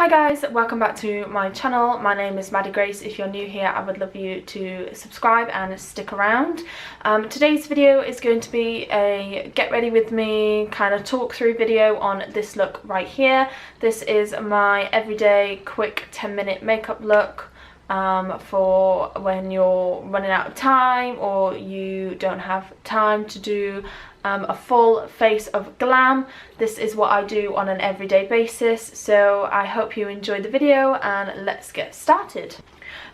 Hi guys, welcome back to my channel. My name is Maddie Grace. If you're new here, I would love you to subscribe and stick around. Today's video is going to be a get ready with me kind of talk through video on this look right here. This is my everyday quick 10-minute makeup look for when you're running out of time or you don't have time to do a full face of glam. This is what I do on an everyday basis, so I hope you enjoy the video and let's get started.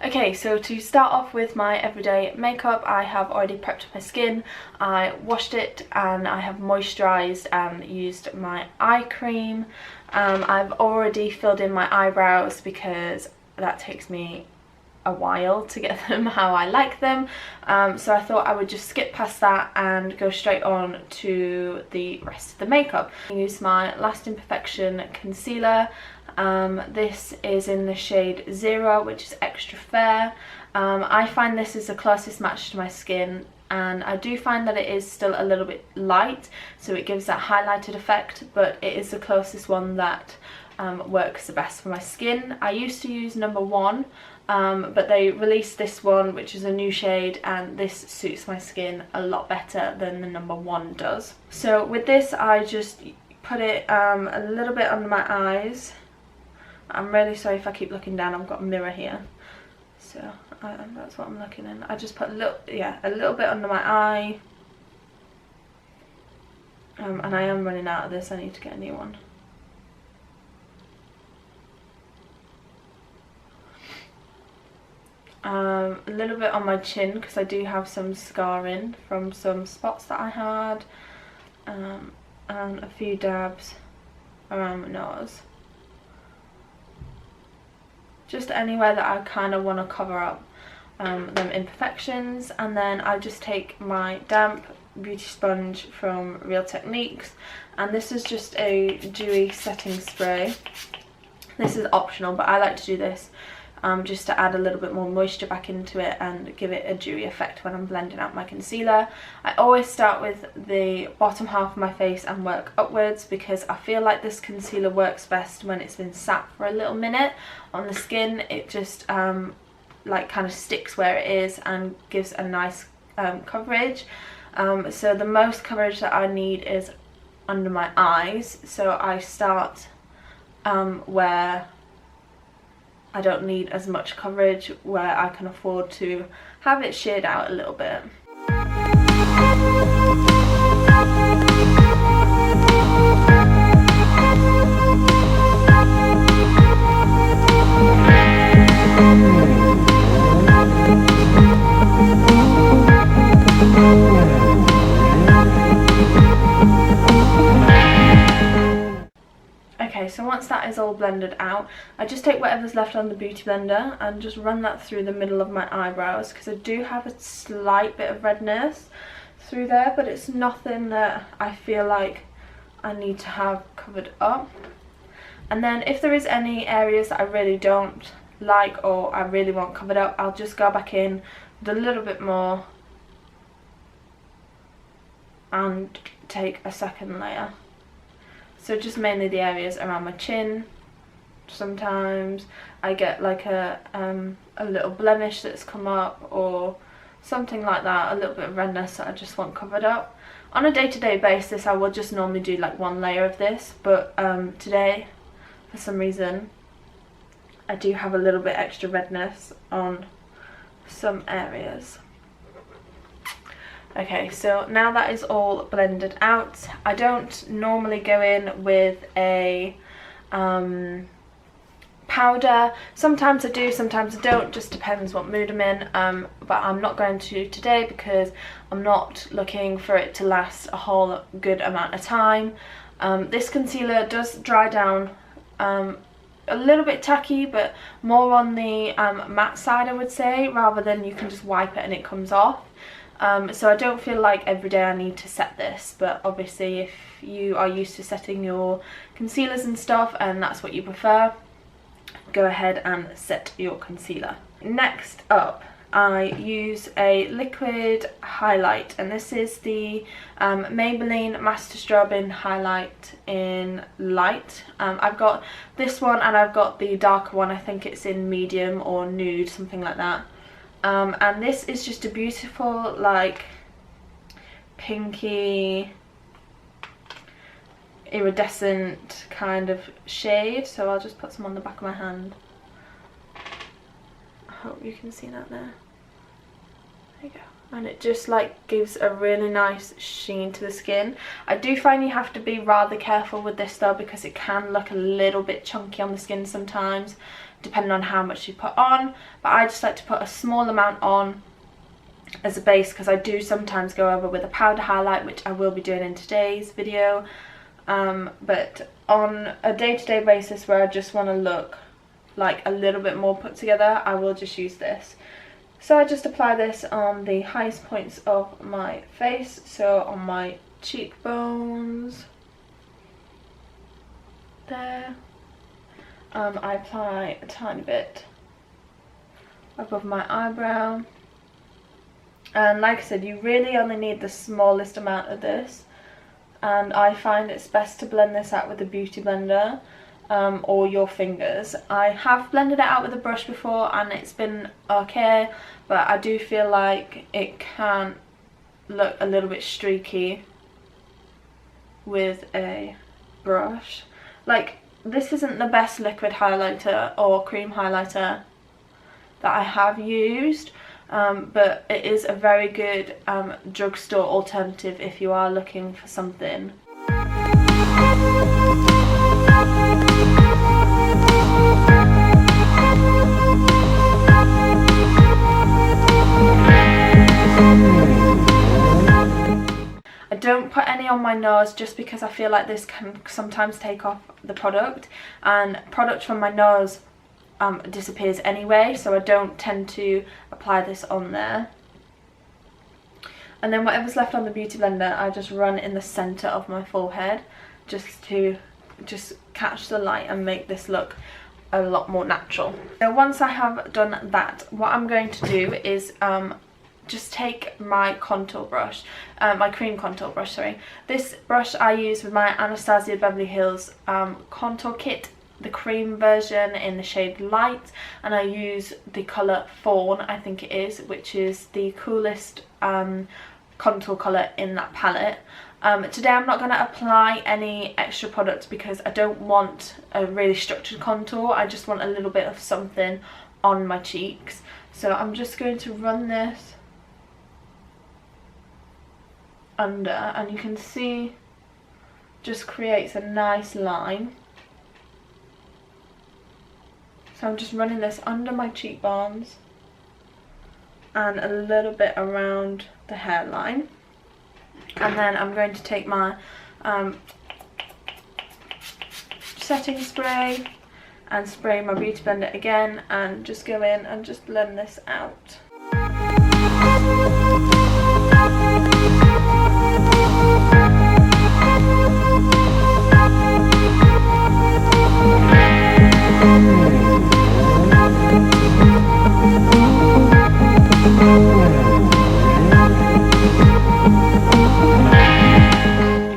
Okay, so to start off with my everyday makeup, I have already prepped my skin. I washed it and I have moisturised and used my eye cream. I've already filled in my eyebrows because that takes me a while to get them how I like them, so I thought I would just skip past that and go straight on to the rest of the makeup. I use my Last Imperfection concealer. This is in the shade 0, which is extra fair. I find this is the closest match to my skin, and I do find that it is still a little bit light, so it gives that highlighted effect, but it is the closest one that works the best for my skin. I used to use number 1, but they released this one, which is a new shade, and this suits my skin a lot better than the number 1 does. So with this, I just put it a little bit under my eyes. I'm really sorry if I keep looking down, I've got a mirror here, so that's what I'm looking in. I just put a little bit under my eye, and I am running out of this. I need to get a new one. A little bit on my chin because I do have some scarring from some spots that I had, and a few dabs around my nose, just anywhere that I kind of want to cover up them imperfections. And then I just take my damp beauty sponge from Real Techniques, and this is just a dewy setting spray. This is optional, but I like to do this just to add a little bit more moisture back into it and give it a dewy effect when I'm blending out my concealer. I always start with the bottom half of my face and work upwards because I feel like this concealer works best when it's been sat for a little minute on the skin. It just like kind of sticks where it is and gives a nice coverage. So the most coverage that I need is under my eyes, so I start where I don't need as much coverage, where I can afford to have it sheared out a little bit. Okay, so once that is all blended out, I just take whatever's left on the beauty blender and just run that through the middle of my eyebrows, because I do have a slight bit of redness through there, but it's nothing that I feel like I need to have covered up. And then if there is any areas that I really don't like or I really want covered up, I'll just go back in with a little bit more and take a second layer. So just mainly the areas around my chin. Sometimes I get like a little blemish that's come up or something like that, a little bit of redness that I just want covered up. On a day-to-day basis, I will just normally do like 1 layer of this, but today, for some reason, I do have a little bit extra redness on some areas. Okay, so now that is all blended out, I don't normally go in with a powder. Sometimes I do, sometimes I don't, just depends what mood I'm in, but I'm not going to today because I'm not looking for it to last a whole good amount of time. This concealer does dry down a little bit tacky, but more on the matte side, I would say, rather than you can just wipe it and it comes off. So I don't feel like every day I need to set this, but obviously if you are used to setting your concealers and stuff and that's what you prefer, go ahead and set your concealer. Next up I use a liquid highlight, and this is the Maybelline Master Strobing highlight in light. I've got this one and I've got the darker one. I think it's in medium or nude, something like that. And this is just a beautiful like pinky iridescent kind of shade, so I'll just put some on the back of my hand. I hope you can see that there. There you go. And it just like gives a really nice sheen to the skin. I do find you have to be rather careful with this though, because it can look a little bit chunky on the skin sometimes, depending on how much you put on. But I just like to put a small amount on as a base, because I do sometimes go over with a powder highlight, which I will be doing in today's video. But on a day-to-day basis where I just want to look like a little bit more put together, I will just use this. So I just apply this on the highest points of my face, so on my cheekbones there. I apply a tiny bit above my eyebrow, and like I said, you really only need the smallest amount of this, and I find it's best to blend this out with a beauty blender or your fingers. I have blended it out with a brush before and it's been okay, but I do feel like it can look a little bit streaky with a brush. Like, this isn't the best liquid highlighter or cream highlighter that I have used, but it is a very good drugstore alternative if you are looking for something. I don't put any on my nose just because I feel like this can sometimes take off the product, and product from my nose disappears anyway, so I don't tend to apply this on there. And then whatever's left on the beauty blender, I just run in the centre of my forehead just to catch the light and make this look a lot more natural. So once I have done that, what I'm going to do is just take my contour brush, my cream contour brush, sorry. This brush I use with my Anastasia Beverly Hills contour kit, the cream version in the shade Light, and I use the colour Fawn, I think it is, which is the coolest contour colour in that palette. Today I'm not going to apply any extra product because I don't want a really structured contour, I just want a little bit of something on my cheeks. So I'm just going to run this under, and you can see just creates a nice line. So I'm just running this under my cheekbones and a little bit around the hairline, and then I'm going to take my setting spray and spray my beauty blender again and just go in and just blend this out.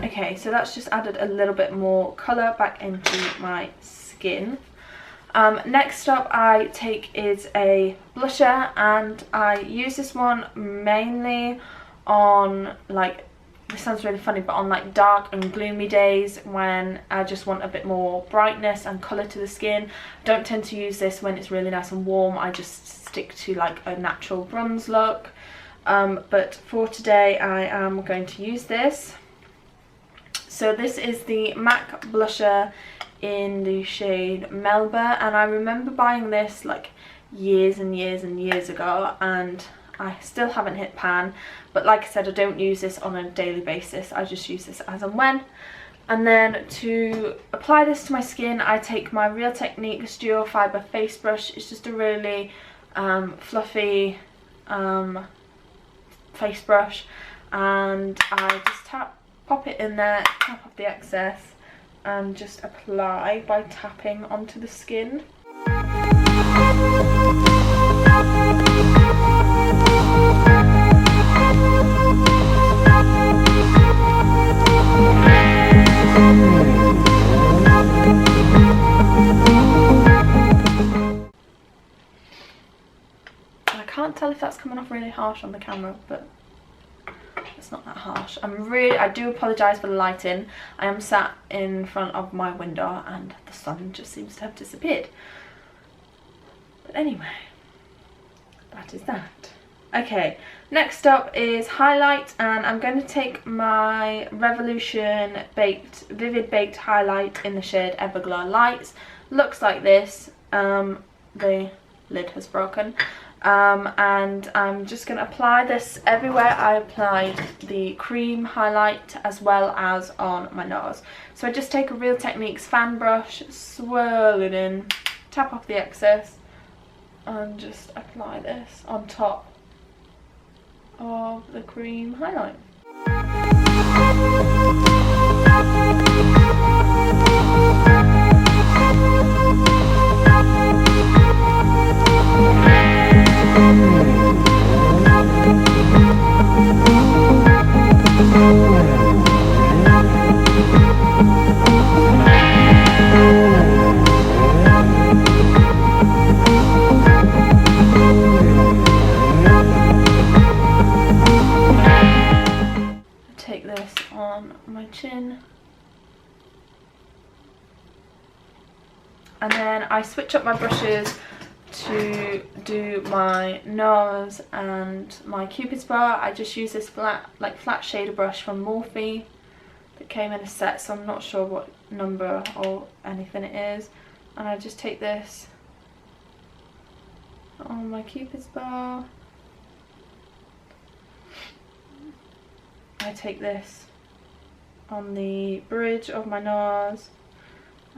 Okay, so that's just added a little bit more colour back into my skin. Next up I take is a blusher, and I use this one mainly on, like, this sounds really funny, but on like dark and gloomy days when I just want a bit more brightness and colour to the skin. I don't tend to use this when it's really nice and warm, I just stick to like a natural bronze look. But for today I am going to use this. So this is the MAC blusher in the shade Melba, and I remember buying this like years and years and years ago, and I still haven't hit pan, but like I said, I don't use this on a daily basis, I just use this as and when. And then to apply this to my skin, I take my Real Techniques Duo Fibre Face Brush. It's just a really fluffy face brush, and I just pop it in there, tap off the excess, and just apply by tapping onto the skin. really harsh on the camera, but it's not that harsh. I do apologise for the lighting. I am sat in front of my window and the sun just seems to have disappeared. But anyway, that is that. Okay, next up is highlight, and I'm going to take my Revolution Vivid Baked Highlight in the shade Everglow Lights. Looks like this. The lid has broken. And I'm just going to apply this everywhere I applied the cream highlight, as well as on my nose. So I just take a Real Techniques fan brush, swirl it in, tap off the excess, and just apply this on top of the cream highlight. Take this on my chin, and then I switch up my brushes to do my nose and my Cupid's bow. I just use this flat shader brush from Morphe that came in a set, so I'm not sure what number or anything it is, and I just take this on my Cupid's bow. I take this on the bridge of my nose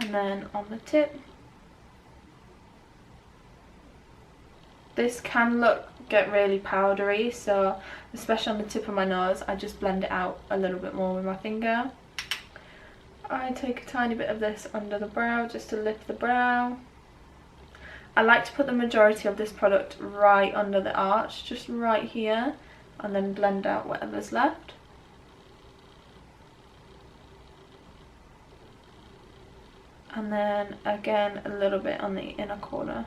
and then on the tip. This can get really powdery, so especially on the tip of my nose, I just blend it out a little bit more with my finger. I take a tiny bit of this under the brow just to lift the brow. I like to put the majority of this product right under the arch, just right here, and then blend out whatever's left. And then again a little bit on the inner corner.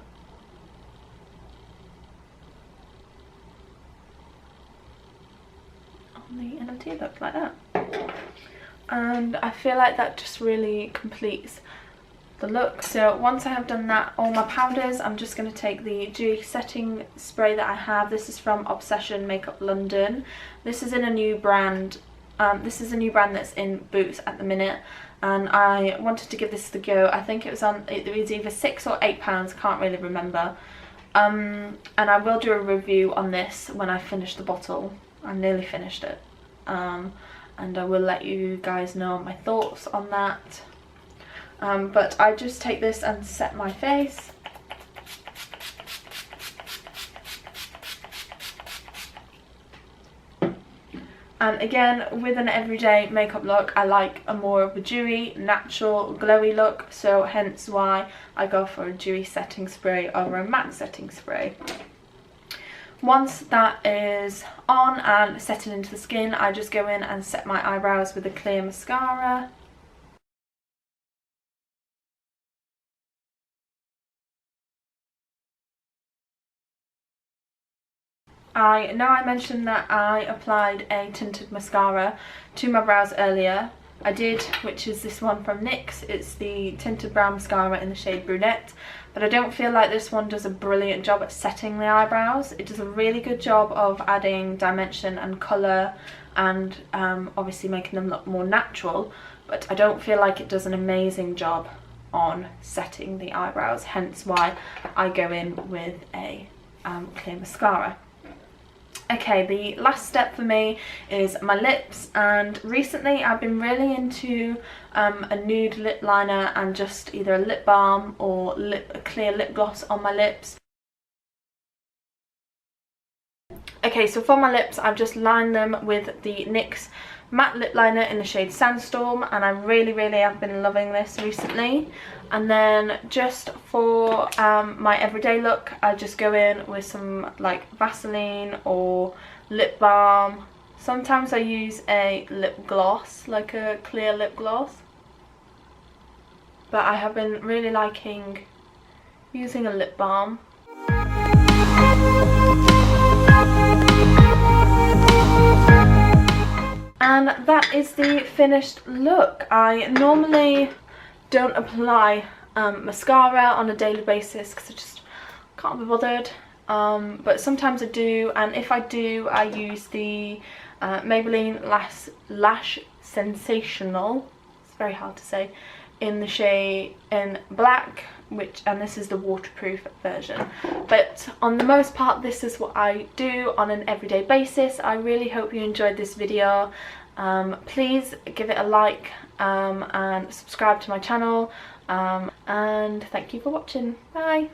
On the inner tear duct, like that. And I feel like that just really completes the look. So once I have done that, all my powders, I'm just going to take the Dewy setting spray that I have. This is from Obsession Makeup London. This is in a new brand. This is a new brand that's in Boots at the minute, and I wanted to give this a go. I think it was either £6 or £8, can't really remember. And I will do a review on this when I finish the bottle. I nearly finished it, and I will let you guys know my thoughts on that. But I just take this and set my face. And again, with an everyday makeup look, I like a more of a dewy, natural, glowy look, so hence why I go for a dewy setting spray over a matte setting spray. Once that is on and setting into the skin, I just go in and set my eyebrows with a clear mascara. I know I mentioned that I applied a tinted mascara to my brows earlier. I did, which is this one from NYX. It's the Tinted Brow Mascara in the shade Brunette, but I don't feel like this one does a brilliant job at setting the eyebrows. It does a really good job of adding dimension and colour and obviously making them look more natural, but I don't feel like it does an amazing job on setting the eyebrows, hence why I go in with a clear mascara. Okay, the last step for me is my lips, and recently I've been really into a nude lip liner and just either a lip balm or a clear lip gloss on my lips. Okay, so for my lips, I've just lined them with the NYX matte lip liner in the shade Sandstorm, and I really have been loving this recently. And then just for my everyday look, I just go in with some like Vaseline or lip balm. Sometimes I use a lip gloss, like a clear lip gloss, but I have been really liking using a lip balm. And that is the finished look. I normally don't apply mascara on a daily basis because I just can't be bothered, but sometimes I do, and if I do, I use the Maybelline Lash Sensational, it's very hard to say, in the shade in black, and this is the waterproof version. But on the most part, this is what I do on an everyday basis. I really hope you enjoyed this video. Please give it a like and subscribe to my channel, and thank you for watching. Bye.